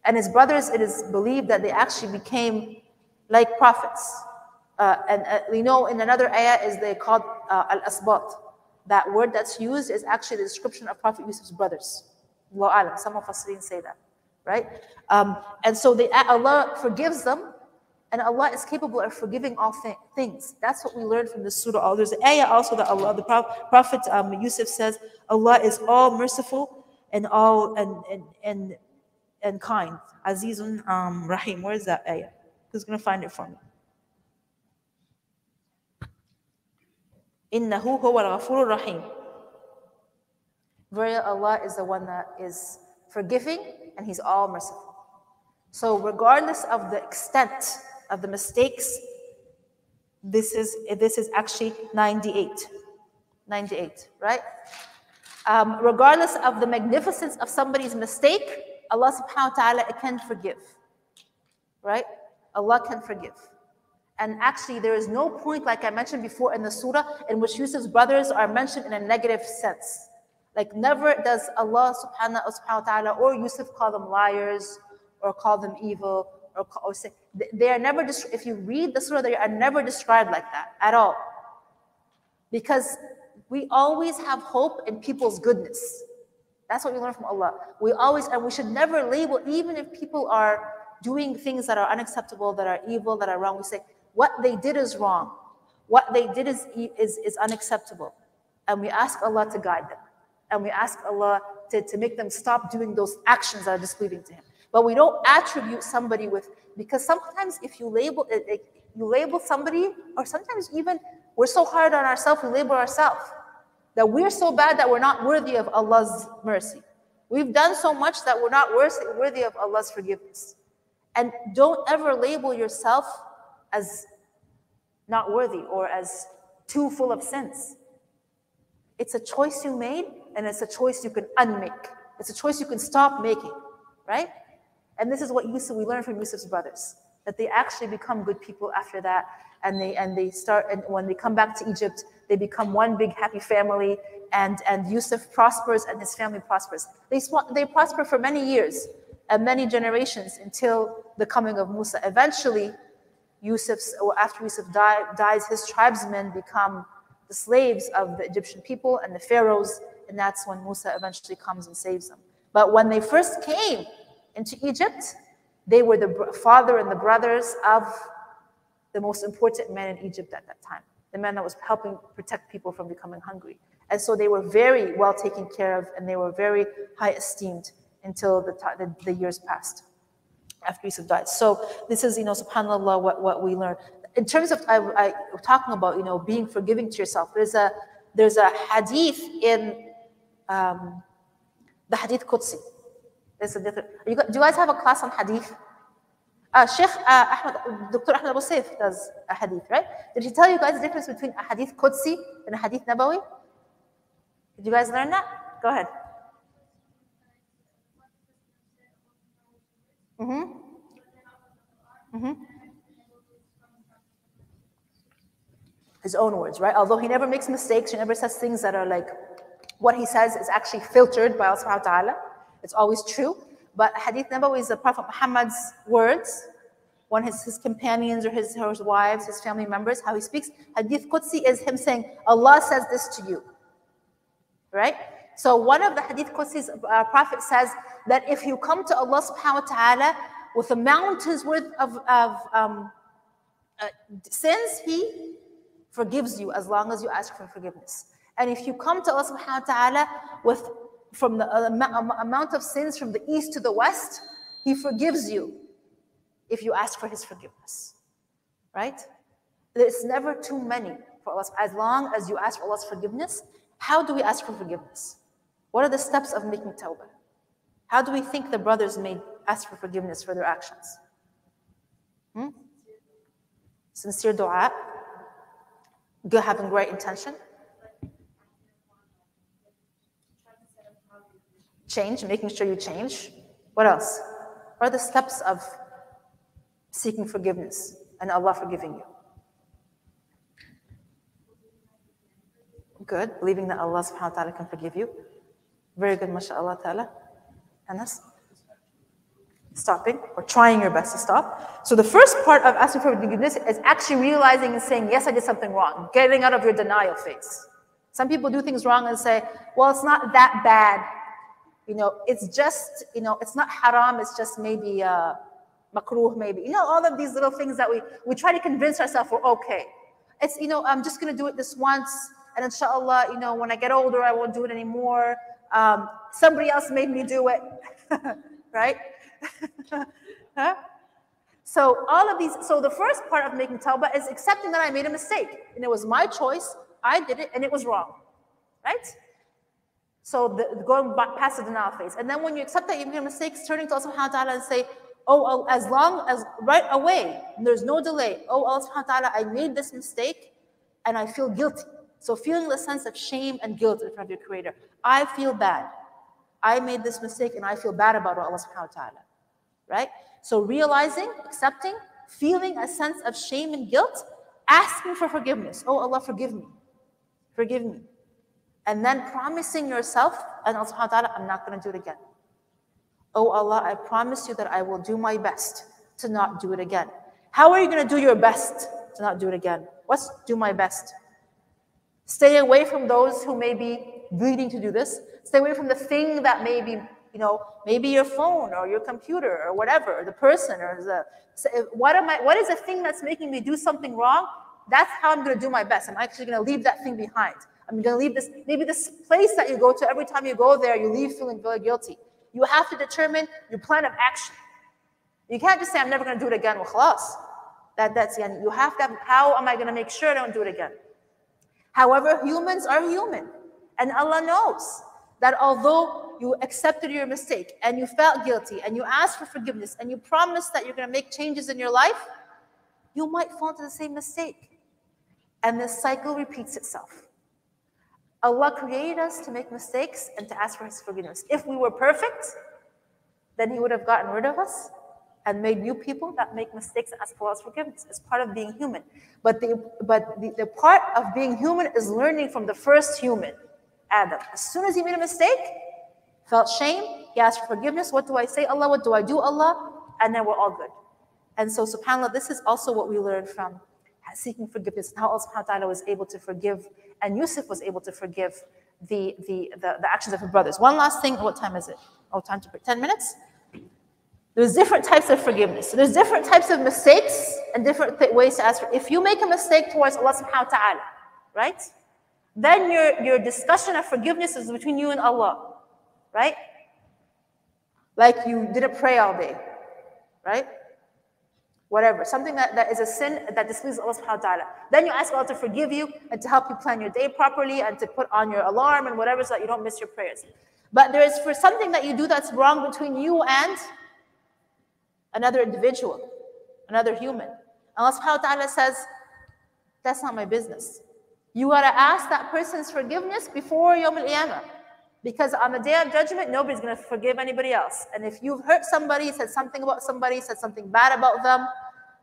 And his brothers, it is believed that they actually became like prophets. We know in another ayah is they called al-asbat. That word that's used is actually the description of Prophet Yusuf's brothers. Allahu alam, some of us didn't say that, right? And so Allah forgives them, and Allah is capable of forgiving all things. That's what we learned from this surah. There's an ayah also that the Prophet Yusuf says, Allah is all merciful and all and kind. Azizun Rahim. Where is that ayah? Who's going to find it for me? Innahu huwa al-ghafur rahim. Very Allah is the one that is forgiving, and he's all merciful. So regardless of the extent of the mistakes, this is actually 98, right? Regardless of the magnificence of somebody's mistake, Allah subhanahu wa ta'ala can forgive, right? Allah can forgive. And actually, there is no point, like I mentioned before in the surah, in which Yusuf's brothers are mentioned in a negative sense. Like never does Allah subhanahu wa ta'ala or Yusuf call them liars or call them evil or say, they are never, if you read the surah, they are never described like that at all. Because we always have hope in people's goodness. That's what we learn from Allah. And we should never label, even if people are doing things that are unacceptable, that are evil, that are wrong, we say, what they did is wrong. What they did is unacceptable. And we ask Allah to guide them. And we ask Allah to make them stop doing those actions that are displeasing to Him. But we don't attribute somebody because sometimes if you label somebody, or sometimes even we're so hard on ourselves, we label ourselves. That we're so bad that we're not worthy of Allah's mercy. We've done so much that we're not worthy of Allah's forgiveness. And don't ever label yourself as not worthy or as too full of sins. It's a choice you made, and it's a choice you can unmake. It's a choice you can stop making, right? And this is what we learn from Yusuf's brothers, that they actually become good people after that, and when they come back to Egypt, they become one big happy family, and Yusuf prospers and his family prospers. They prosper for many years and many generations until the coming of Musa. Eventually, after Yusuf dies, his tribesmen become the slaves of the Egyptian people and the pharaohs, and that's when Musa eventually comes and saves them. But when they first came into Egypt, they were the father and the brothers of the most important man in Egypt at that time, the man that was helping protect people from becoming hungry. And so they were very well taken care of, and they were very high esteemed until the years passed after Yusuf died. So this is, subhanAllah, what we learn. In terms of, I talking about, being forgiving to yourself, there's a hadith in the Hadith Qudsi. Do you guys have a class on hadith? Sheikh Dr. Ahmed Abu Saif does a hadith, right? Did he tell you guys the difference between a Hadith Qudsi and a Hadith Nabawi? Did you guys learn that? Go ahead. His own words, right? Although he never makes mistakes, he never says things that are like, what he says is actually filtered by Allah subhanahu wa ta'ala. It's always true. But Hadith Nabawi is the Prophet Muhammad's words, when his companions or his wives, his family members, how he speaks. Hadith Qudsi is him saying, Allah says this to you, right? So one of the Hadith Qudsi's Prophet says that if you come to Allah subhanahu wa ta'ala with a mountain's worth of sins, He forgives you as long as you ask for forgiveness. And if you come to Allah subhanahu wa ta'ala from the amount of sins from the east to the west, He forgives you if you ask for His forgiveness, right? There's never too many for Allah. As long as you ask for Allah's forgiveness, how do we ask for forgiveness? What are the steps of making tawbah? How do we think the brothers may ask for forgiveness for their actions? Sincere dua, good, having right intention. Change, making sure you change. What else? What are the steps of seeking forgiveness and Allah forgiving you? Good, believing that Allah subhanahu wa ta'ala can forgive you. Very good, mashallah ta'ala. Anas? Stopping or trying your best to stop. So the first part of asking for forgiveness is actually realizing and saying, yes, I did something wrong. Getting out of your denial phase. Some people do things wrong and say, well, it's not that bad. It's just, it's not haram, it's just maybe makruh, maybe. All of these little things that we try to convince ourselves we're okay. It's, I'm just going to do it this once, and inshallah, when I get older, I won't do it anymore. Somebody else made me do it, right? Huh? So all of these, so the first part of making tawbah is accepting that I made a mistake, and it was my choice, I did it, and it was wrong, right? So going past the denial phase. And then when you accept that you made mistakes, turning to Allah subhanahu wa ta'ala and say, oh, as long as right away, there's no delay. Oh, Allah subhanahu wa ta'ala, I made this mistake and I feel guilty. So feeling the sense of shame and guilt in front of your Creator. I feel bad. I made this mistake and I feel bad about it, Allah subhanahu wa ta'ala. Right? So realizing, accepting, feeling a sense of shame and guilt, asking for forgiveness. Oh, Allah, forgive me. Forgive me. And then promising yourself, and Allah subhanahu wa ta'ala, I'm not going to do it again. Oh Allah, I promise you that I will do my best to not do it again. How are you going to do your best to not do it again? What's do my best? Stay away from those who may be leading to do this. Stay away from the thing that may be, maybe your phone or your computer or whatever, the person or what is the thing that's making me do something wrong? That's how I'm going to do my best. I'm actually going to leave that thing behind. I'm going to leave this, maybe this place that you go to, every time you go there, you leave feeling very guilty. You have to determine your plan of action. You can't just say, I'm never going to do it again. Well, khalas. That's you have to have, how am I going to make sure I don't do it again? However, humans are human. And Allah knows that although you accepted your mistake and you felt guilty and you asked for forgiveness and you promised that you're going to make changes in your life, you might fall into the same mistake. And this cycle repeats itself. Allah created us to make mistakes and to ask for His forgiveness. If we were perfect, then He would have gotten rid of us and made new people that make mistakes and ask for Allah's forgiveness. It's part of being human. But the part of being human is learning from the first human, Adam. As soon as he made a mistake, felt shame, he asked for forgiveness. What do I say, Allah? What do I do, Allah? And then we're all good. And so, subhanAllah, this is also what we learn from seeking forgiveness, and how Allah subhanahu wa ta'ala was able to forgive, and Yusuf was able to forgive the actions of his brothers. One last thing, what time is it? Oh, time to break, 10 minutes? There's different types of forgiveness. So there's different types of mistakes and different ways to ask for. If you make a mistake towards Allah subhanahu wa ta'ala, right? Then your discussion of forgiveness is between you and Allah, right? Like you didn't pray all day, right? Whatever, something that is a sin that displeases Allah subhanahu wa ta'ala. Then you ask Allah to forgive you and to help you plan your day properly and to put on your alarm and whatever so that you don't miss your prayers. But there is for something that you do that's wrong between you and another individual, another human. Allah subhanahu wa ta'ala says, that's not my business. You gotta ask that person's forgiveness before Yawm al-Qiyamah. Because on the day of judgment, nobody's going to forgive anybody else. And if you've hurt somebody, said something about somebody, said something bad about them,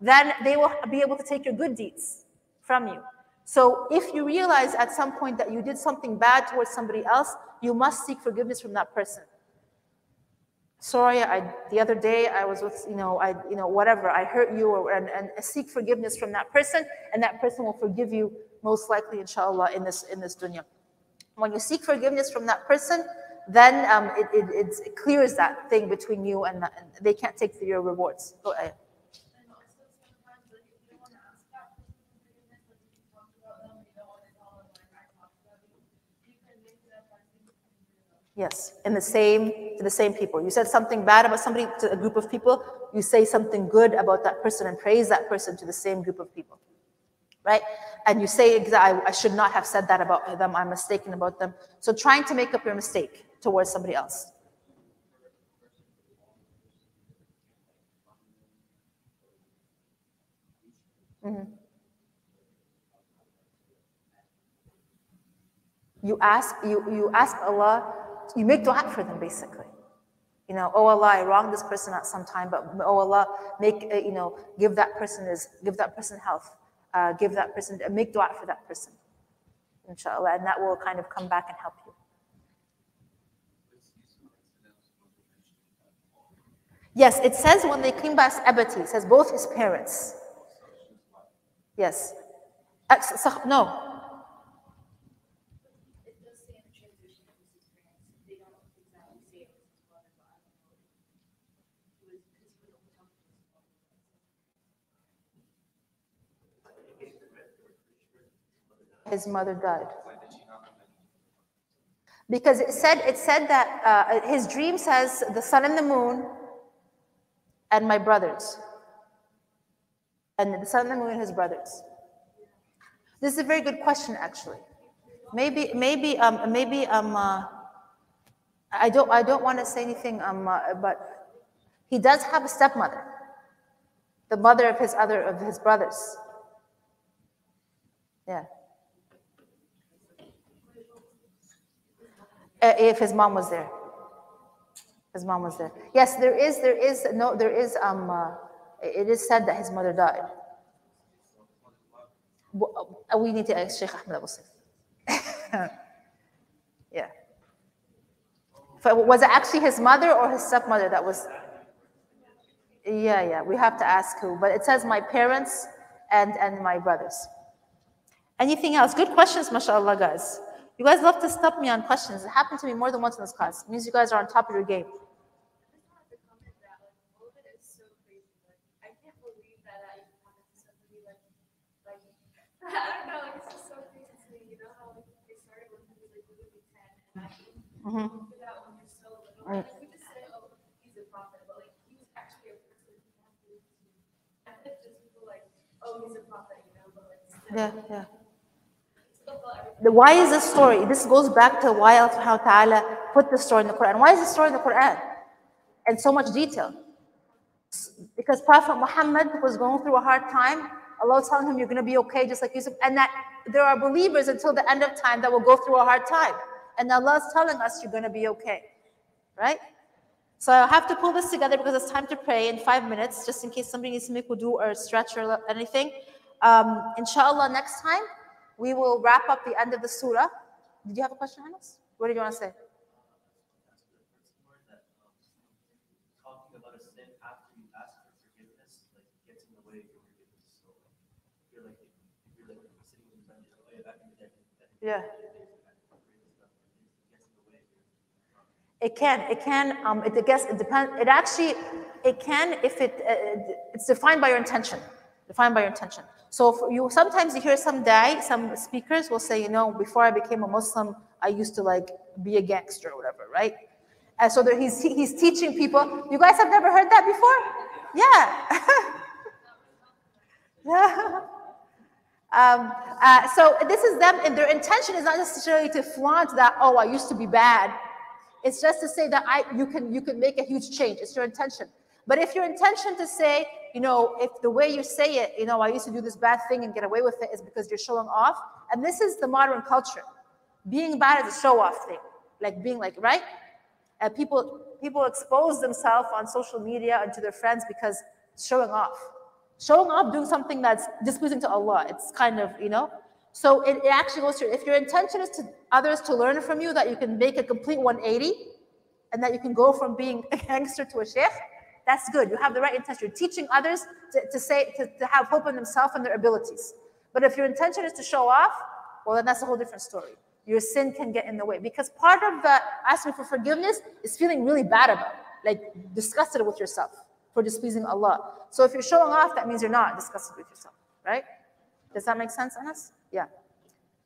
then they will be able to take your good deeds from you. So if you realize at some point that you did something bad towards somebody else, you must seek forgiveness from that person. Sorry, the other day I was with, whatever, I hurt you, and seek forgiveness from that person, and that person will forgive you most likely, inshallah, in this dunya. When you seek forgiveness from that person, then it clears that thing between you and they can't take your rewards. Go ahead. Yes, to the same people. You said something bad about somebody to a group of people, you say something good about that person and praise that person to the same group of people. Right? And you say, I should not have said that about them, I'm mistaken about them. So trying to make up your mistake towards somebody else. Mm-hmm. You ask Allah, you make dua for them basically. Oh Allah, I wronged this person at some time, but oh Allah, give that person health. Give that person, make dua for that person, inshallah, and that will kind of come back and help you. Yes, it says when they came back, abati, it says both his parents. Yes. No. It does say in the transition of his parents, they don't exactly say it was his brother, but I don't know. It was because he was over his mother died. Because it said that his dream says the sun and the moon and my brothers. And the sun and the moon and his brothers. This is a very good question, actually. Maybe I don't want to say anything, but he does have a stepmother, the mother of his brothers. Yeah. If his mom was there. His mom was there. Yes, it is said that his mother died. We need to ask Sheikh Ahmed Abu Saif. Yeah. Was it actually his mother or his stepmother that was? Yeah, we have to ask who. But it says my parents and my brothers. Anything else? Good questions, mashallah, guys. You guys love to stop me on questions. It happened to me more than once in this class. It means you guys are on top of your game. I don't know, it's just so crazy to me. You know how they started when he was literally 10 and I figured out when you're so little. Like, we just say, oh, he's a prophet, but he was actually a person who had to. And it's just people oh, he's a prophet, but still. Yeah. Why is this story? This goes back to why Allah subhanahu wa ta'ala put the story in the Quran. Why is the story in the Quran? In so much detail. Because Prophet Muhammad was going through a hard time. Allah was telling him, you're going to be okay, just like Yusuf. And that there are believers until the end of time that will go through a hard time. And Allah is telling us, you're going to be okay. Right? So I have to pull this together because it's time to pray in 5 minutes, just in case somebody needs to make wudu or stretch or anything. Inshallah, next time, we will wrap up the end of the surah. Did you have a question, Hannes? What did you want to say? Talking about a sin after you ask for forgiveness, like Yeah. It can. It depends. It actually, it can if it's defined by your intention. Defined by your intention. So sometimes you hear some speakers will say, before I became a Muslim, I used to like be a gangster or whatever, right? And so he's teaching people. You guys have never heard that before? Yeah. Yeah. So this is them, and their intention is not necessarily to flaunt that, I used to be bad. It's just to say that you can make a huge change. It's your intention. But if your intention to say, if the way you say it, I used to do this bad thing and get away with it is because you're showing off, and this is the modern culture. Being bad is a show-off thing, like being like, right? People expose themselves on social media and to their friends because showing off, doing something that's displeasing to Allah. It's kind of, So it actually goes to, if your intention is to others to learn from you, that you can make a complete 180, and that you can go from being a gangster to a sheikh, that's good. You have the right intention. You're teaching others to have hope in themselves and their abilities. But if your intention is to show off, well, then that's a whole different story. Your sin can get in the way. Because part of the asking for forgiveness is feeling really bad about it, like disgusted with yourself for displeasing Allah. So if you're showing off, that means you're not disgusted with yourself, right? Does that make sense, Anas? Yeah.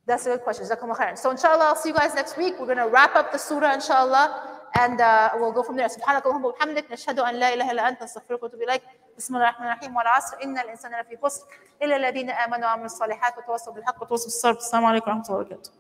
That's a good question. Jazakumullah khairan. So inshallah, I'll see you guys next week. We're going to wrap up the surah, inshallah. And we'll go from there. سبحانك اللهم وبحمدك نشهد أن لا إله إلا أنت نستغفرك ونتوب إليك. بسم الله الرحمن الرحيم والعصر إن الإنسان لفي خسر إلا الذين آمنوا وعملوا الصالحات وتواصوا بالحق وتواصوا بالصبر. السلام عليكم ورحمة الله وبركاته.